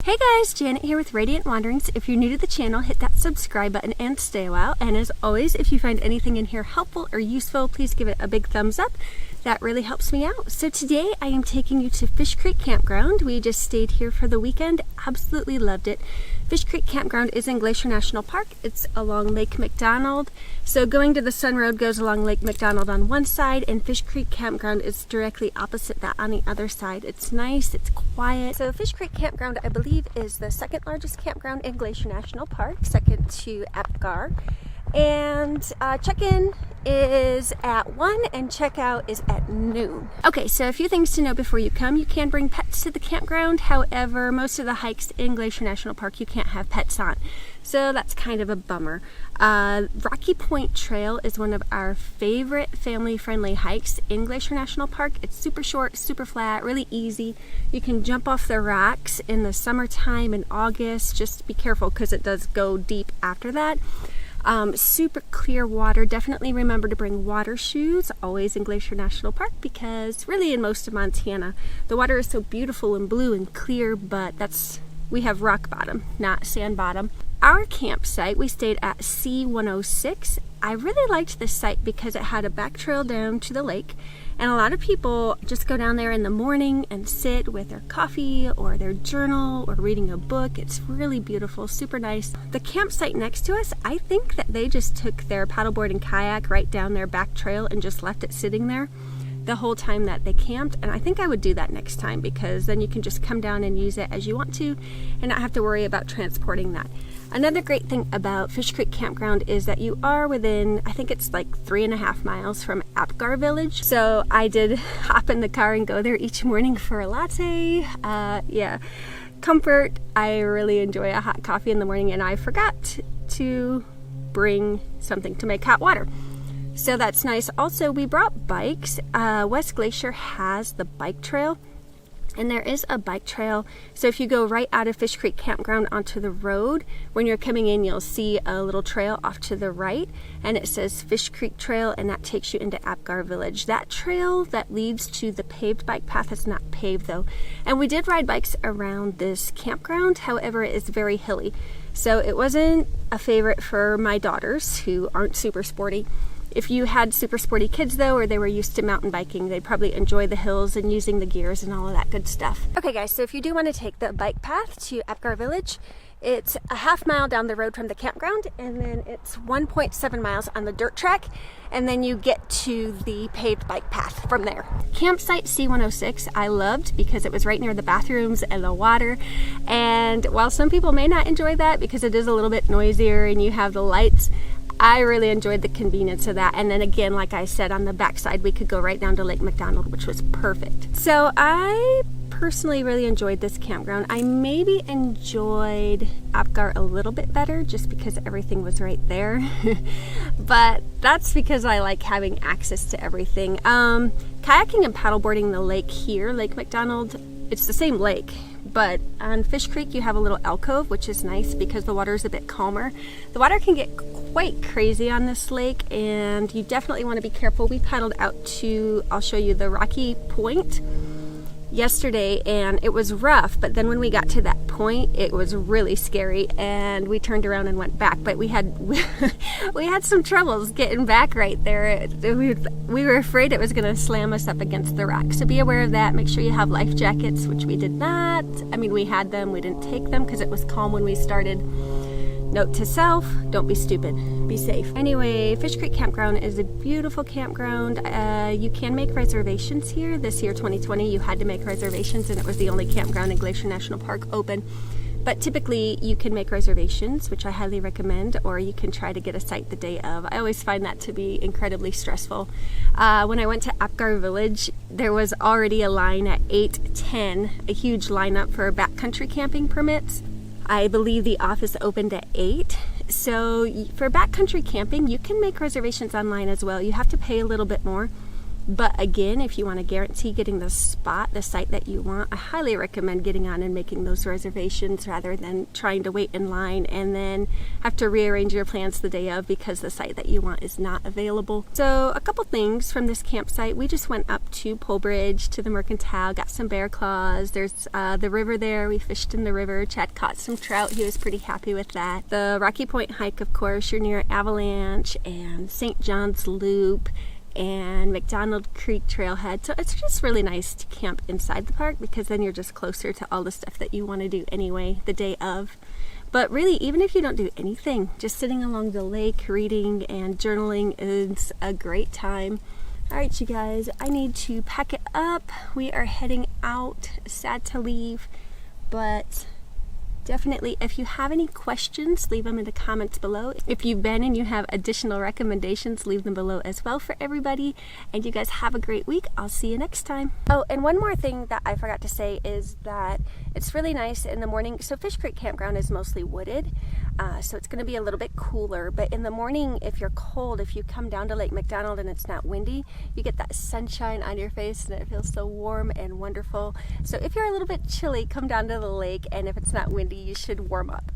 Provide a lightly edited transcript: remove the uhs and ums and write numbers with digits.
Hey guys, Janet here with Radiant Wanderings. If you're new to the channel, hit that subscribe button and stay a while. And as always, if you find anything in here helpful or useful, please give it a big thumbs up. That really helps me out. So today I am taking you to Fish Creek Campground. We just stayed here for the weekend. Absolutely loved it. Fish Creek Campground is in Glacier National Park. It's along Lake McDonald. So going to the Sun Road goes along Lake McDonald on one side, and Fish Creek Campground is directly opposite that on the other side. It's nice, it's quiet. So Fish Creek Campground, I believe, is the second largest campground in Glacier National Park, second to Epgar. And check-in is at 1 and checkout is at noon. Okay, so a few things to know before you come. You can bring pets to the campground. However, most of the hikes in Glacier National Park you can't have pets on. So that's kind of a bummer. Rocky Point Trail is one of our favorite family-friendly hikes in Glacier National Park. It's super short, super flat, really easy. You can jump off the rocks in the summertime in August. Just be careful because it does go deep after that. Super clear water. Definitely remember to bring water shoes always in Glacier National Park, because really in most of Montana the water is so beautiful and blue and clear, but we have rock bottom, not sand bottom. Our campsite, we stayed at C106. I really liked this site because it had a back trail down to the lake, and a lot of people just go down there in the morning and sit with their coffee or their journal or reading a book. It's really beautiful, super nice. The campsite next to us, I think that they just took their paddleboard and kayak right down their back trail and just left it sitting there the whole time that they camped, and I think I would do that next time, because then you can just come down and use it as you want to and not have to worry about transporting that. Another great thing about Fish Creek Campground is that you are within, I think it's like 3.5 miles from Epgar village. So I did hop in the car and go there each morning for a latte. Yeah, comfort. I really enjoy a hot coffee in the morning, and I forgot to bring something to make hot water. So that's nice. Also, we brought bikes. West Glacier has the bike trail, and there is a bike trail. So if you go right out of Fish Creek Campground onto the road, when you're coming in, you'll see a little trail off to the right, and it says Fish Creek Trail, and that takes you into Epgar Village. That trail that leads to the paved bike path is not paved though. And we did ride bikes around this campground. However, it is very hilly. So it wasn't a favorite for my daughters, who aren't super sporty. If you had super sporty kids though, or they were used to mountain biking, they'd probably enjoy the hills and using the gears and all of that good stuff. Okay guys, so if you do want to take the bike path to Epgar Village, it's a half mile down the road from the campground, and then it's 1.7 miles on the dirt track, and then you get to the paved bike path from there. Campsite C106 I loved because it was right near the bathrooms and the water, and while some people may not enjoy that because it is a little bit noisier and you have the lights, I really enjoyed the convenience of that. And then again, like I said, on the backside we could go right down to Lake McDonald, which was perfect. So I personally really enjoyed this campground. I maybe enjoyed Epgar a little bit better just because everything was right there. But that's because I like having access to everything. Kayaking and paddleboarding the lake here, Lake McDonald, it's the same lake, but on Fish Creek you have a little alcove, which is nice because the water is a bit calmer. The water can get quite crazy on this lake, and you definitely want to be careful. We paddled out to, I'll show you, the Rocky Point yesterday, and it was rough, but then when we got to that point it was really scary, and we turned around and went back. But we had some troubles getting back right there. We were afraid it was going to slam us up against the rock, so be aware of that. Make sure you have life jackets, which we did not. I mean, we had them, we didn't take them because it was calm when we started. Note to self, don't be stupid, be safe. Anyway, Fish Creek Campground is a beautiful campground. You can make reservations here. This year, 2020, you had to make reservations, and it was the only campground in Glacier National Park open. But typically you can make reservations, which I highly recommend, or you can try to get a site the day of. I always find that to be incredibly stressful. When I went to Epgar Village, there was already a line at 8:10, a huge lineup for backcountry camping permits. I believe the office opened at 8. So for backcountry camping, you can make reservations online as well. You have to pay a little bit more. But again, if you want to guarantee getting the spot, the site that you want, I highly recommend getting on and making those reservations rather than trying to wait in line and then have to rearrange your plans the day of because the site that you want is not available. So a couple things from this campsite. We just went up to Pole Bridge to the Mercantile, got some bear claws. There's the river there. We fished in the river. Chad caught some trout. He was pretty happy with that. The Rocky Point hike, of course, you're near Avalanche and St. John's Loop and McDonald Creek trailhead. So it's just really nice to camp inside the park because then you're just closer to all the stuff that you want to do anyway the day of. But really, even if you don't do anything, just sitting along the lake, reading and journaling is a great time. All right, you guys, I need to pack it up. We are heading out. Sad to leave, but definitely, if you have any questions, leave them in the comments below. If you've been and you have additional recommendations, leave them below as well for everybody. And you guys have a great week. I'll see you next time. Oh, and one more thing that I forgot to say is that it's really nice in the morning. So Fish Creek Campground is mostly wooded, so it's going to be a little bit cooler. But in the morning, if you're cold, if you come down to Lake McDonald and it's not windy, you get that sunshine on your face and it feels so warm and wonderful. So if you're a little bit chilly, come down to the lake, and if it's not windy, you should warm up.